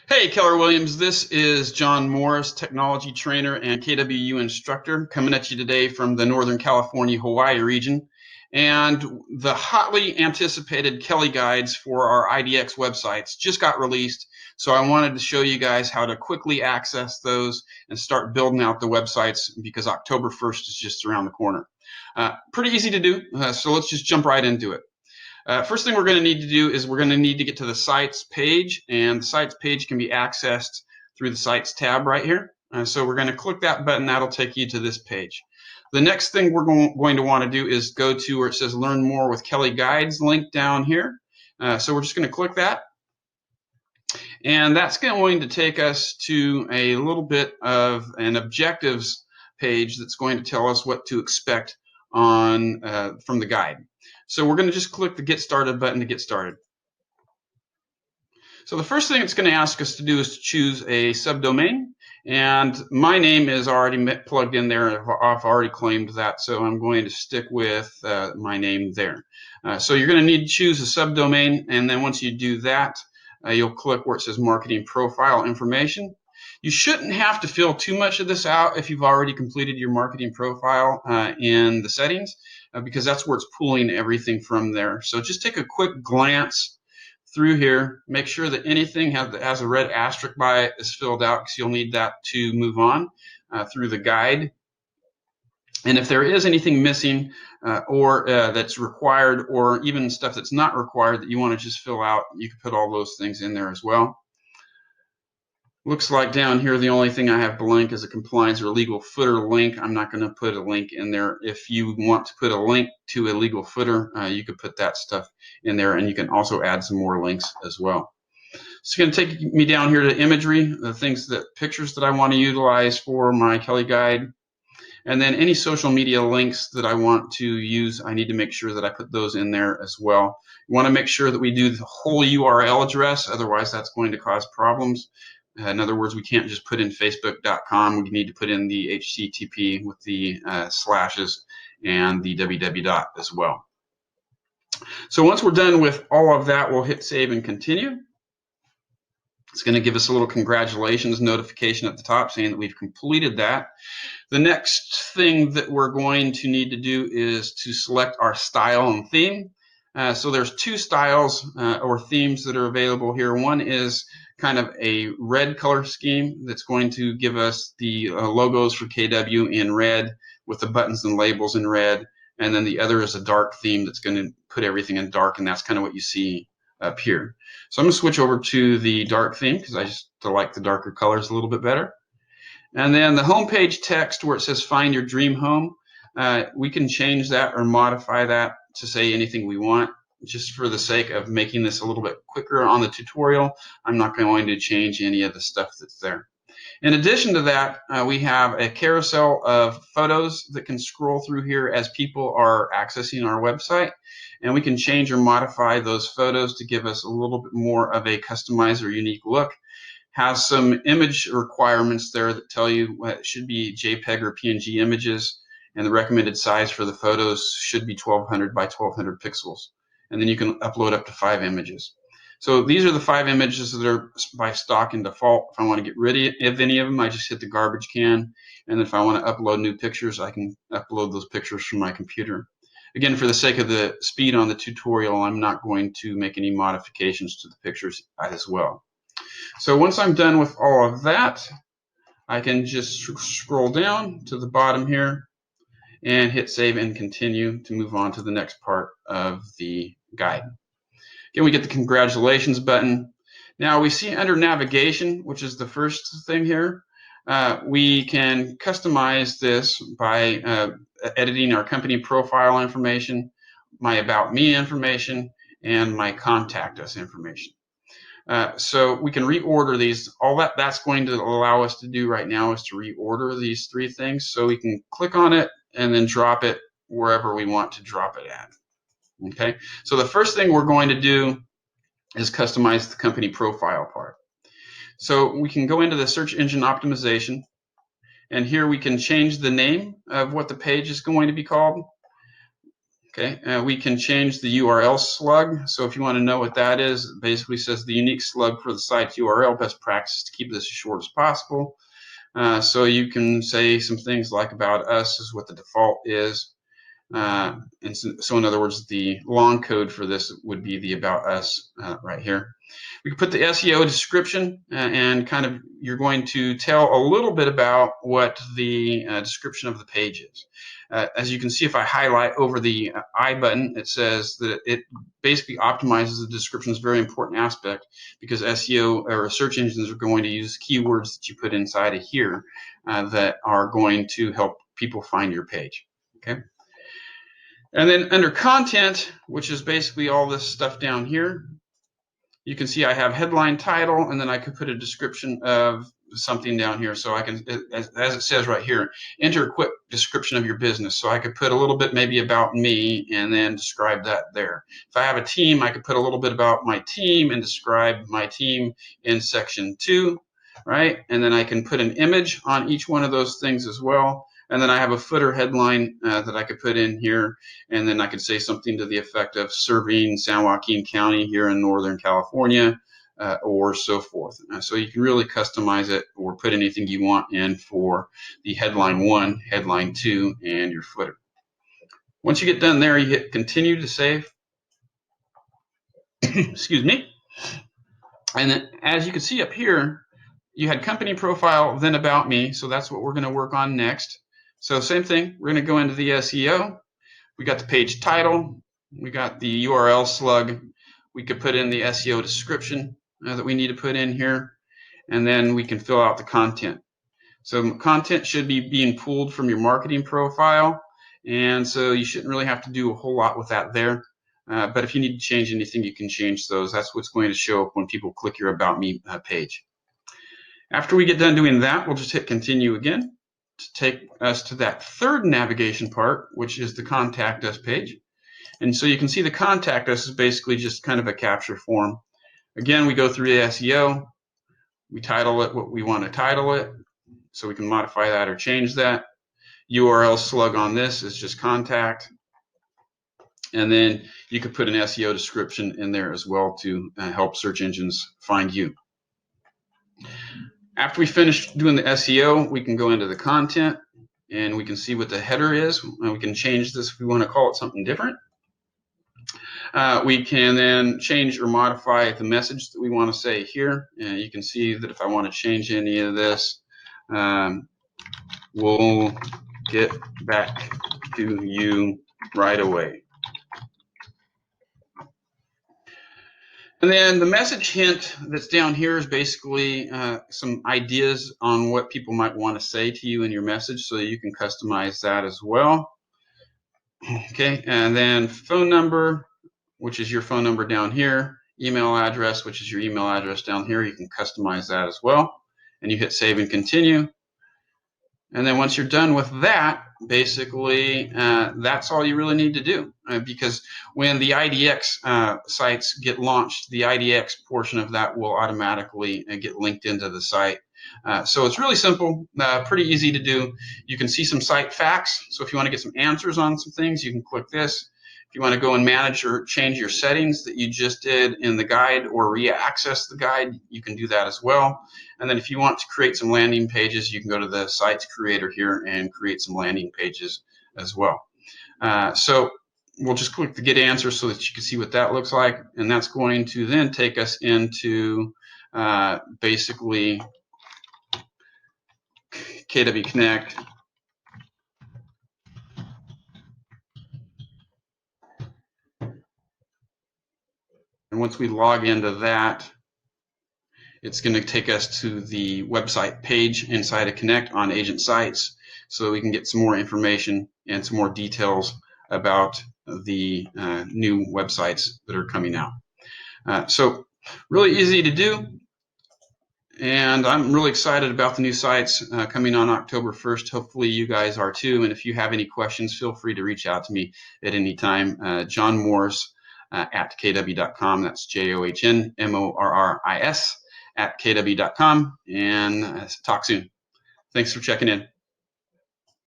Hey, Keller Williams, this is John Morris, technology trainer and KWU instructor, coming at you today from the Northern California, Hawaii region. And the hotly anticipated Kelle guides for our IDX websites just got released. So I wanted to show you guys how to quickly access those and start building out the websites because October 1st is just around the corner. Pretty easy to do, so let's just jump right into it. First thing we're going to need to do is we're going to need to get to the sites page, and the sites page can be accessed through the sites tab right here. So we're going to click that button. That'll take you to this page. The next thing we're going to want to do is go to where it says learn more with Kelle guides link down here. So we're just going to click that. And that's going to take us to a little bit of an objectives page that's going to tell us what to expect on from the guide. So we're going to just click the Get Started button to get started. So the first thing it's going to ask us to do is to choose a subdomain. And my name is already plugged in there. I've already claimed that, so I'm going to stick with my name there. So you're going to need to choose a subdomain, and then once you do that, you'll click where it says Marketing Profile Information. You shouldn't have to fill too much of this out if you've already completed your marketing profile in the settings, because that's where it's pulling everything from there. So just take a quick glance through here, make sure that anything that has a red asterisk by it is filled out, because you'll need that to move on through the guide. And if there is anything missing or that's required, or even stuff that's not required that you want to just fill out, you can put all those things in there as well. Looks like down here the only thing I have blank is a compliance or legal footer link. I'm not going to put a link in there. If you want to put a link to a legal footer, you could put that stuff in there, and you can also add some more links as well. It's going to take me down here to imagery, the pictures that I want to utilize for my Kelle guide. And then any social media links that I want to use, I need to make sure that I put those in there as well. You want to make sure that we do the whole URL address, otherwise that's going to cause problems. In other words, we can't just put in facebook.com. We need to put in the HTTP with the slashes and the www dot as well. So once we're done with all of that, we'll hit save and continue. It's going to give us a little congratulations notification at the top saying that we've completed that. The next thing that we're going to need to do is to select our style and theme. So there's two styles or themes that are available here. One is kind of a red color scheme that's going to give us the logos for KW in red with the buttons and labels in red. And then the other is a dark theme that's going to put everything in dark, and that's kind of what you see up here. So I'm going to switch over to the dark theme because I just like the darker colors a little bit better. And then the homepage text where it says find your dream home, we can change that or modify that to say anything we want. Just for the sake of making this a little bit quicker on the tutorial, I'm not going to change any of the stuff that's there. In addition to that, we have a carousel of photos that can scroll through here as people are accessing our website, and we can change or modify those photos to give us a little bit more of a customized or unique look. Has some image requirements there that tell you what it should be JPEG or PNG images, and the recommended size for the photos should be 1200 by 1200 pixels. And then you can upload up to 5 images. So these are the 5 images that are by stock and default. If I want to get rid of any of them, I just hit the garbage can. And if I want to upload new pictures, I can upload those pictures from my computer. Again, for the sake of the speed on the tutorial, I'm not going to make any modifications to the pictures as well. So once I'm done with all of that, I can just scroll down to the bottom here and hit save and continue to move on to the next part of the guide. Again, we get the congratulations button. Now we see under navigation, which is the first thing here, we can customize this by editing our company profile information, my about me information, and my contact us information. So we can reorder these. All that's going to allow us to do right now is to reorder these 3 things. So we can click on it and then drop it wherever we want to drop it at. Okay, so the first thing we're going to do is customize the company profile part. So we can go into the search engine optimization, and here we can change the name of what the page is going to be called. Okay, we can change the URL slug. So if you want to know what that is, it basically says the unique slug for the site's URL. Best practice to keep this as short as possible. So you can say some things like about us is what the default is. And so in other words, the long code for this would be the about us right here. We can put the SEO description and kind of you're going to tell a little bit about what the description of the page is. As you can see, if I highlight over the I button, it says that it basically optimizes the description. Is a very important aspect because SEO or search engines are going to use keywords that you put inside of here that are going to help people find your page. Okay. And then under content, which is basically all this stuff down here, you can see I have headline, title, and then I could put a description of something down here. So I can, as it says right here, enter a quick description of your business. So I could put a little bit maybe about me and then describe that there. If I have a team, I could put a little bit about my team and describe my team in section 2, right? And then I can put an image on each one of those things as well. And then I have a footer headline that I could put in here, and then I could say something to the effect of serving San Joaquin County here in Northern California, or so forth. So you can really customize it or put anything you want in for the headline 1, headline 2, and your footer. Once you get done there, you hit continue to save. Excuse me. And then, as you can see up here, you had company profile, then about me. So that's what we're going to work on next. So same thing, we're going to go into the SEO. We got the page title, we got the URL slug, we could put in the SEO description that we need to put in here, and then we can fill out the content. So content should be being pulled from your marketing profile, and so you shouldn't really have to do a whole lot with that there. But if you need to change anything, you can change those. That's what's going to show up when people click your About Me page. After we get done doing that, we'll just hit continue again to take us to that third navigation part, which is the contact us page. And so you can see the contact us is basically just kind of a capture form. Again, we go through the SEO, we title it what we want to title it, so we can modify that or change that. URL slug on this is just contact. And then you could put an SEO description in there as well to help search engines find you. After we finish doing the SEO, we can go into the content and we can see what the header is. And we can change this if we want to call it something different. We can then change or modify the message that we want to say here. And you can see that if I want to change any of this, we'll get back to you right away. And then the message hint that's down here is basically some ideas on what people might want to say to you in your message, so you can customize that as well. Okay, and then phone number, which is your phone number down here, email address, which is your email address down here. You can customize that as well. And you hit save and continue. And then once you're done with that, basically, that's all you really need to do. Because when the IDX sites get launched, the IDX portion of that will automatically get linked into the site. So it's really simple, pretty easy to do. You can see some site facts. So if you want to get some answers on some things, you can click this. If you want to go and manage or change your settings that you just did in the guide or re-access the guide, you can do that as well. And then if you want to create some landing pages, you can go to the sites creator here and create some landing pages as well. So we'll just click the get answer so that you can see what that looks like. And that's going to then take us into basically KW Connect. And once we log into that, it's going to take us to the website page inside of Connect on Agent Sites, so we can get some more information and some more details about the new websites that are coming out. So really easy to do, and I'm really excited about the new sites coming on October 1st. Hopefully you guys are too, and if you have any questions, feel free to reach out to me at any time. John Morris at kw.com. That's JOHNMORRIS at kw.com, and talk soon. Thanks for checking in.